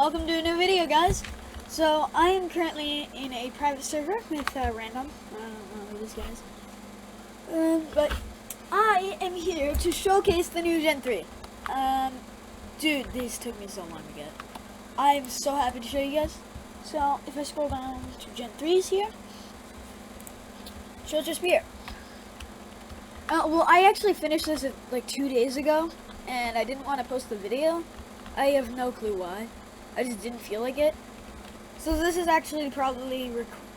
welcome to a new video, guys. So I am currently in a private server with random. I don't know these guys, but I am here to showcase the new Gen 3. Dude, this took me so long to get. I'm so happy to show you guys. So if I scroll down to Gen 3's here, she'll just be here. Well, I actually finished this like 2 days ago, and I didn't want to post the video. I have no clue why. I just didn't feel like it. So this is actually probably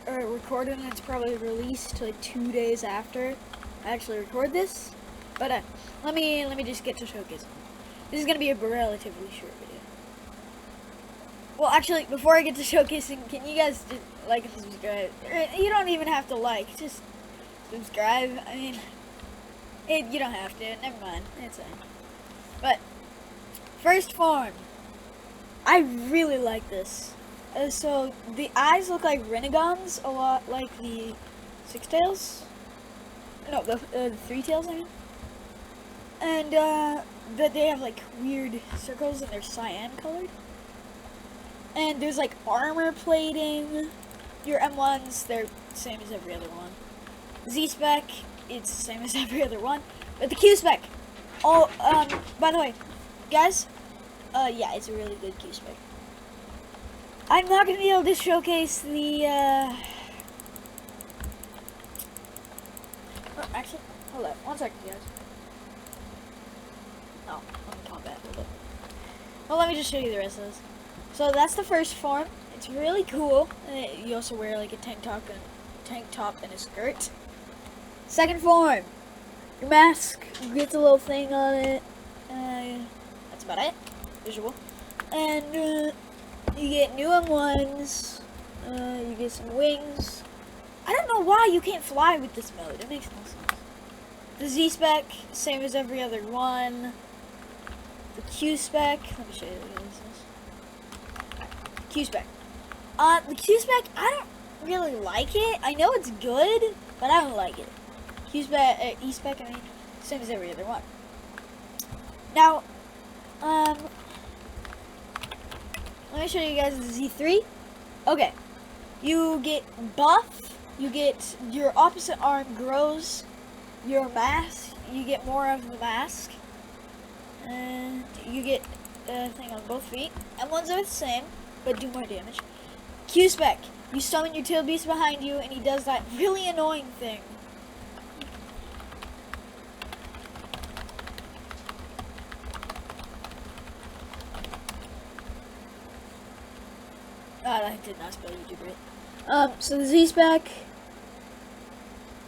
recorded, and it's probably released like 2 days after I actually record this. But let me just get to showcasing. This is gonna be a relatively short video. Well, actually, before I get to showcasing, can you guys just like and subscribe? You don't even have to like, just subscribe. I mean, you don't have to. Never mind. It's fine. But first form, I really like this. So the eyes look like Renegons, a lot like the Six Tails. No, the Three Tails, I mean. And that they have like weird circles and they're cyan colored. And there's like armor plating. Your M1s, they're the same as every other one. Z-Spec, it's the same as every other one. But the Q-Spec, oh, by the way, guys, yeah, it's a really good Q-Spec. I'm not going to be able to showcase the, oh, actually, hold on, 1 second, guys. Oh, I'm in combat, hold up. Well, let me just show you the rest of this. So that's the first form. It's really cool. You also wear like a tank top and a skirt. Second form, your mask gets a little thing on it. That's about it. Visual. And you get new M1s. You get some wings. I don't know why you can't fly with this mode. It makes no sense. The Z-Spec, same as every other one. The Q-Spec. Let me show you what this is. Q-Spec. The Q-Spec, I don't really like it. I know it's good, but I don't like it. Q-Spec, E-Spec, I mean, same as every other one. Now, let me show you guys the Z3. Okay, you get buff, you get your opposite arm grows, your mask, you get more of the mask, and you get a thing on both feet. M1s are the same, but do more damage. Q-Spec, you summon your tail beast behind you, and he does that really annoying thing. I did not spell YouTube right. So the Z-Spec,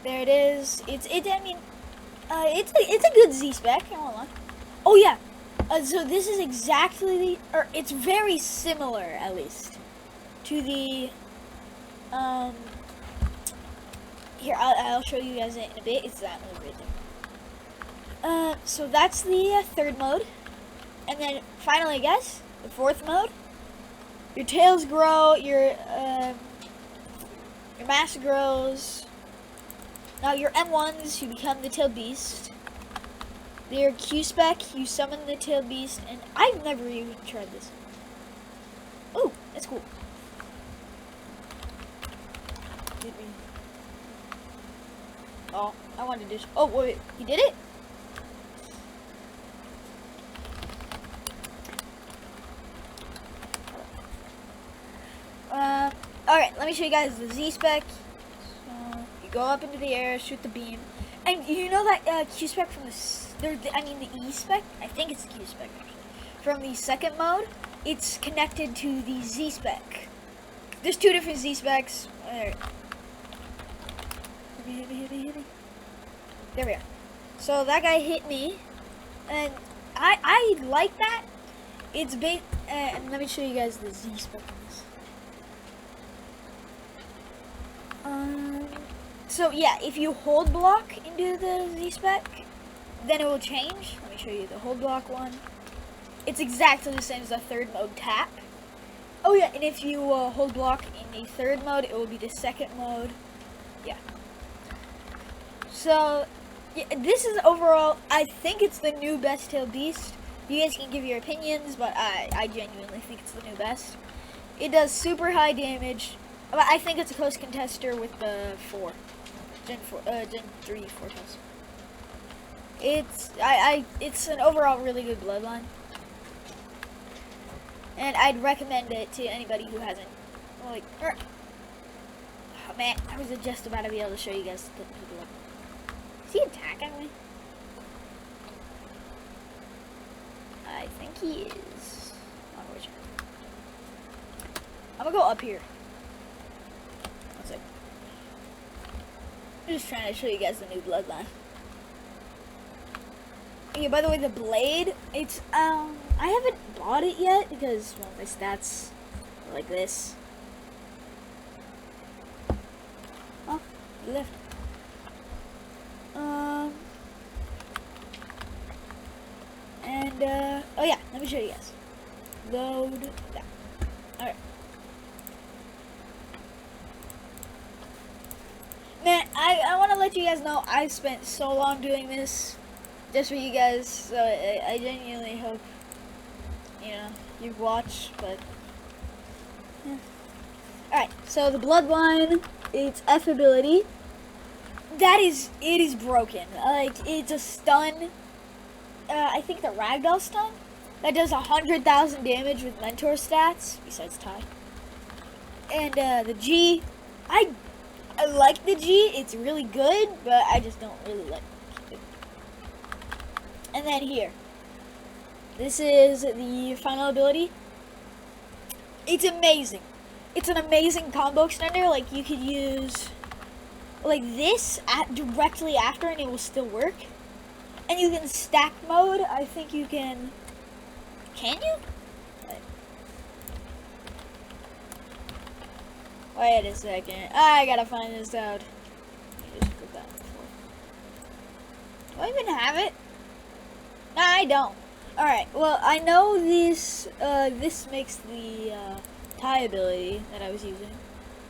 there it is. It's a good Z-Spec. I won't lie. Oh yeah. So this is exactly or it's very similar, at least, to the here, I'll show you guys it in a bit. It's that mode right there. So that's the third mode, and then finally, guys, the fourth mode. Your tails grow, your mask grows. Now your M1s, you become the tail beast. Your Q-Spec, you summon the tail beast, and I've never even tried this. Oh, that's cool. Did we? Oh, I wanted to. Oh wait, you did it? Alright, let me show you guys the Z-Spec. So, you go up into the air, shoot the beam. And you know that Q-Spec from the E-Spec? I think it's the Q-Spec, actually. From the second mode, it's connected to the Z-Spec. There's two different Z-Specs. Hit me. There we go. So that guy hit me. And I like that. It's big. And let me show you guys the Z-Spec on this. So yeah, if you hold block into the Z-Spec, then it will change. Let me show you the hold block one. It's exactly the same as the third mode tap. Oh yeah, and if you hold block in the third mode, it will be the second mode. Yeah. So yeah, this is overall, I think it's the new best tail beast. You guys can give your opinions, but I genuinely think it's the new best. It does super high damage. But I think it's a close contester with the Gen 3 4 It's an overall really good bloodline, and I'd recommend it to anybody who hasn't. Like, oh man, I was just about to be able to show you guys the people. Is he attacking me? I think he is. I'm gonna go up here. One sec. I'm just trying to show you guys the new bloodline. Yeah, by the way, the blade, it's, I haven't bought it yet because, well, my stats are like this. Oh, left. Oh yeah, let me show you guys. Load that. Alright. Man, I want to let you guys know I spent so long doing this just for you guys, so I genuinely hope, you know, you watch, but yeah. Alright, so the bloodline, its F ability, it is broken. Like, it's a stun, I think the ragdoll stun, that does 100,000 damage with mentor stats, besides Ty. And the G, I like the G, it's really good, but I just don't really like it. And then here, this is the final ability. It's amazing. It's an amazing combo extender. Like, you could use like this directly after and it will still work. And you can stack mode. I think you can you? Wait a second. I gotta find this out. Just put that before. Do I even have it? No, I don't. Alright, well, I know this makes the tie ability that I was using.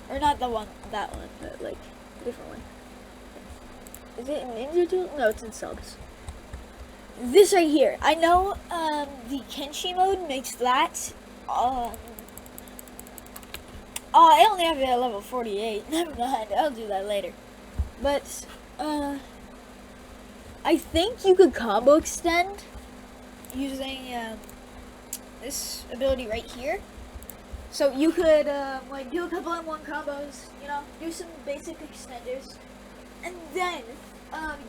Or not that one, but like a different one. Is it in Ninja Tool? No, it's in subs. This right here. I know the Kenshi mode makes that. I only have it at level 48. Never mind, I'll do that later. But, I think you could combo extend using this ability right here. So you could like do a couple M1 combos, you know, do some basic extenders, and then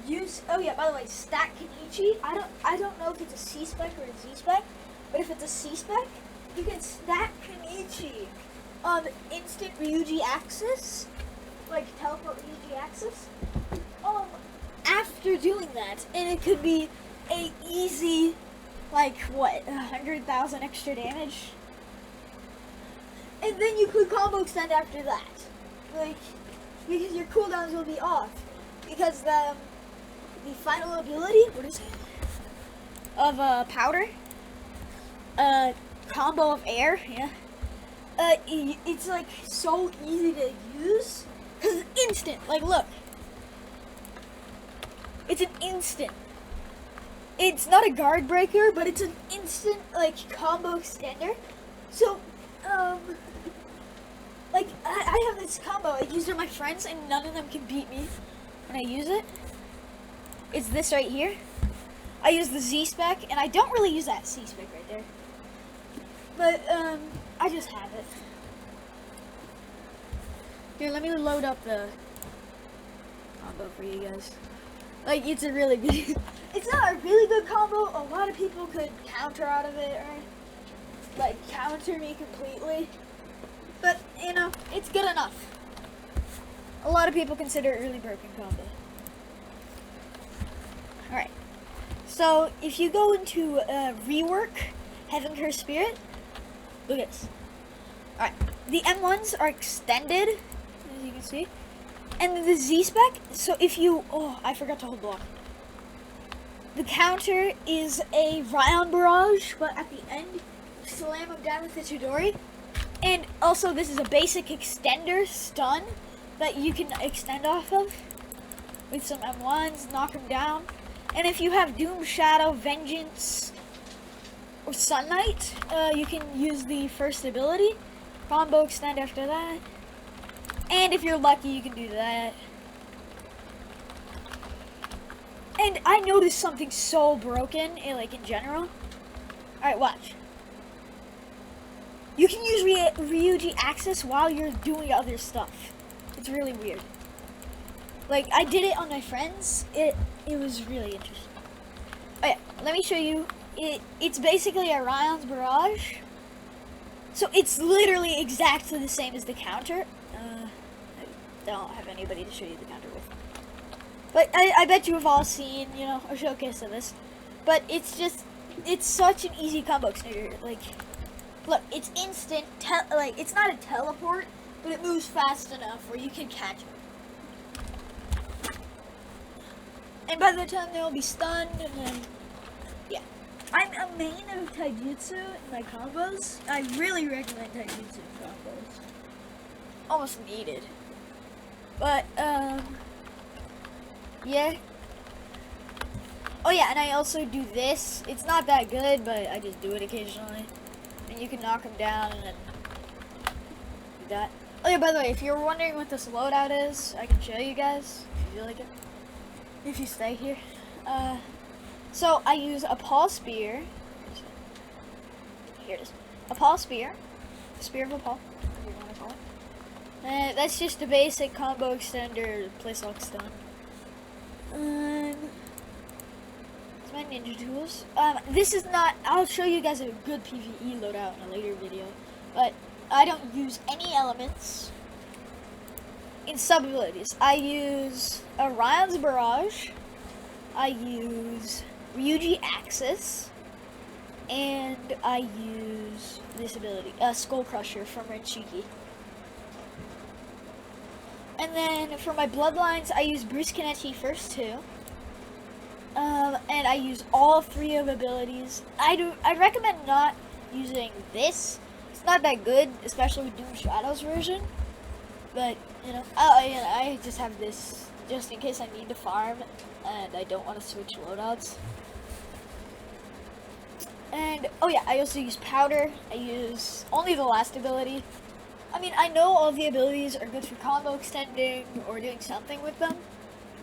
use. Oh yeah, by the way, stack Kenichi. I don't know if it's a C spec or a Z spec, but if it's a C spec, you can stack Kenichi on instant Ryuji access, like teleport Ryuji access. After doing that, and it could be a easy, like what, 100,000 extra damage. And then you could combo extend after that, like, because your cooldowns will be off. Because the final ability, what is it? Of powder, combo of air, yeah. It's like so easy to use, cause it's instant. Like, look, it's an instant. It's not a guard breaker, but it's an instant like combo extender. So, like, I have this combo. I use it with my friends, and none of them can beat me when I use it. It's this right here. I use the Z spec, and I don't really use that C spec right there. But, I just have it. Here, let me load up the combo for you guys. Like, it's a really good... It's not a really good combo. A lot of people could counter out of it, right? Like, counter me completely. But, you know, it's good enough. A lot of people consider it really broken combo. Alright. So, if you go into rework, Heaven Curse Spirit, look at this. Alright. The M1s are extended, as you can see. And the Z spec, so if you... Oh, I forgot to hold block. The counter is a Ryan Barrage, but at the end, slam him down with the Chidori. And also, this is a basic extender stun that you can extend off of with some M1s, knock him down. And if you have Doom Shadow, Vengeance, Sun Knight, you can use the first ability. Combo extend after that. And if you're lucky, you can do that. And I noticed something so broken, like in general. Alright, watch. You can use Ryuji Access while you're doing other stuff. It's really weird. Like, I did it on my friends. It was really interesting. Oh yeah, let me show you. It's basically a Ryan's Barrage. So it's literally exactly the same as the counter. I don't have anybody to show you the counter with. But I bet you have all seen, you know, a showcase of this. But it's just, it's such an easy combo extender. Like, look, it's instant. Like, it's not a teleport, but it moves fast enough where you can catch it. And by the time they'll be stunned, and then, yeah. I'm a main of Taijutsu in my combos. I really recommend Taijutsu combos. Almost needed. But, yeah. Oh yeah, and I also do this. It's not that good, but I just do it occasionally. And you can knock them down and then do that. Oh yeah, by the way, if you're wondering what this loadout is, I can show you guys, if you like it. If you stay here. So I use a Paul Spear. Here it is. A Paul Spear. Spear of a Paul, whatever you want to call it. And that's just a basic combo extender, place lock stun. It's my ninja tools. This is not, I'll show you guys a good PvE loadout in a later video, but I don't use any elements. In sub abilities, I use Orion's Barrage, I use Ryuji Access, and I use this ability, Skull Crusher from Renshiki. And then for my bloodlines, I use Bruce Kanechi first too. And I use all three of abilities. I recommend not using this. It's not that good, especially with Doom Shadow's version. But, you know, I just have this just in case I need to farm and I don't want to switch loadouts. And, oh yeah, I also use Powder. I use only the last ability. I mean, I know all the abilities are good for combo extending or doing something with them,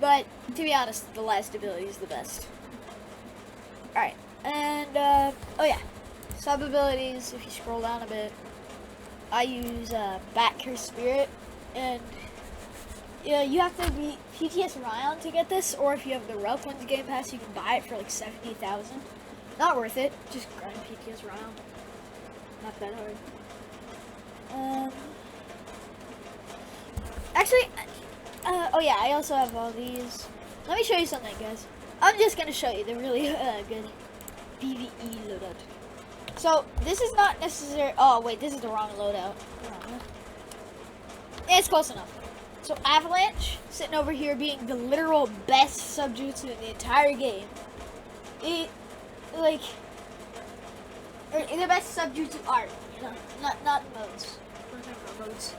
but to be honest, the last ability is the best. Alright, and, oh yeah, sub abilities, if you scroll down a bit, I use Bat Curse Spirit, and yeah, you have to be PTS Ryan to get this, or if you have the Rough Ones Game Pass, you can buy it for like 70,000. Not worth it, just grind PTS Ryan. Not that hard. Actually, oh yeah, I also have all these. Let me show you something, guys. I'm just gonna show you the really good PvE loadout. So, this is not necessary. Oh, wait, this is the wrong loadout. It's close enough. So, Avalanche, sitting over here being the literal best subjutsu in the entire game. Or the best subjutsu art, you know, not modes. Modes.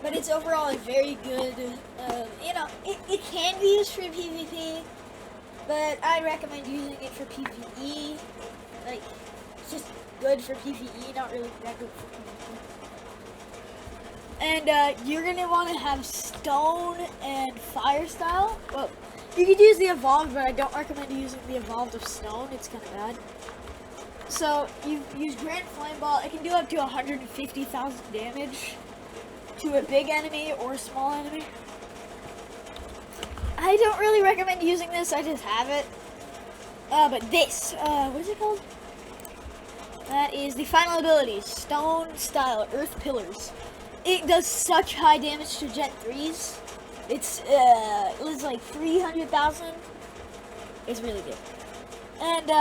But it's overall a very good, you know, it can be used for PvP, but I recommend using it for PvE. Like, it's just good for PvE, not really that good for PvP. And you're gonna want to have Stone and Fire style. Well, you could use the Evolved, but I don't recommend using the Evolved of Stone. It's kind of bad. So, you use Grand Flame Ball. It can do up to 150,000 damage to a big enemy or a small enemy. I don't really recommend using this. I just have it. But this, what is it called? That is the final ability, Stone Style, Earth Pillars. It does such high damage to Gen 3s. It was like 300,000. It's really good. And,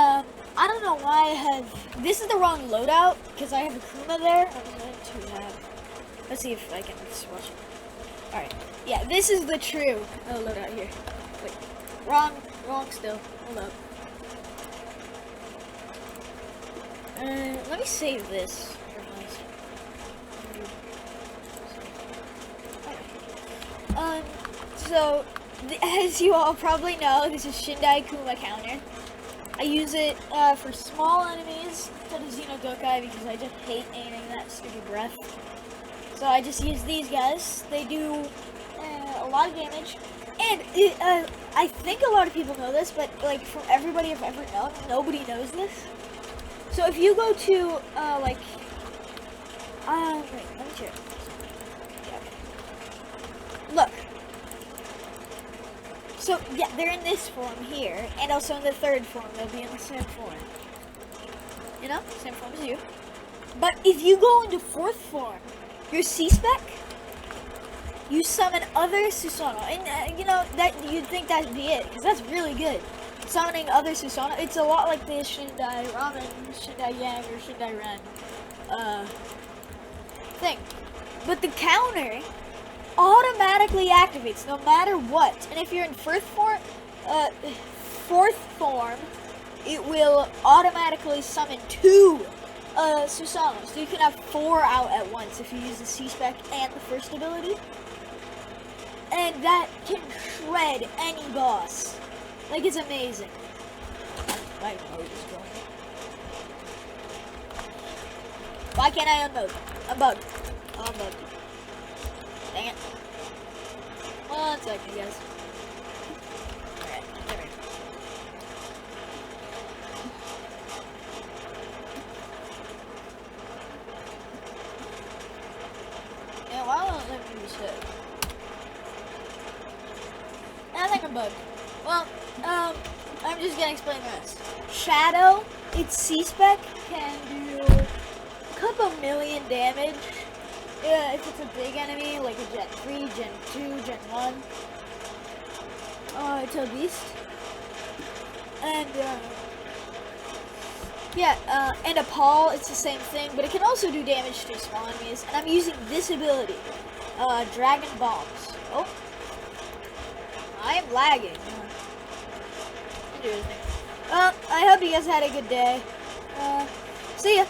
I don't know why I have, this is the wrong loadout, because I have Akuma there. I'm going to have, let's see if I can switch it. Alright, yeah, this is the true loadout here. Wait, wrong still, hold up. Let me save this. So, as you all probably know, this is Shindai Kuma counter. I use it for small enemies to the Xenodokai because I just hate aiming that stupid breath. So I just use these guys. They do a lot of damage. And I think a lot of people know this, but like from everybody I've ever known, nobody knows this. So if you go to wait, let me check. Yeah. Look. So yeah, they're in this form here, and also in the third form, they'll be in the same form. You know, same form as you. But if you go into fourth form, your C-Spec, you summon other Susanoo, and you know that you'd think that'd be it, because that's really good. Summoning other Susanoo, it's a lot like the Shindai Ramen, Shindai Yang, or Shindai Ren thing. But the counter automatically activates no matter what. And if you're in fourth form, it will automatically summon 2 Susanoo. So you can have 4 out at once if you use the C-Spec and the first ability. And that can shred any boss. Like, it's amazing. My mode is going. Why can't I unmode? Unmode. Unmode. Dang it. 1 second, guys. Alright, come here. Yeah, why don't let me use it? I think I'm bugged. Well, I'm just gonna explain the rest. Shadow, its C-Spec can do a couple million damage. Yeah, if it's a big enemy, like a Gen 3, Gen 2, Gen 1. It's a beast. And, and a Paul, it's the same thing, but it can also do damage to small enemies. And I'm using this ability, Dragon Bombs. Oh. I am lagging. I hope you guys had a good day. See ya.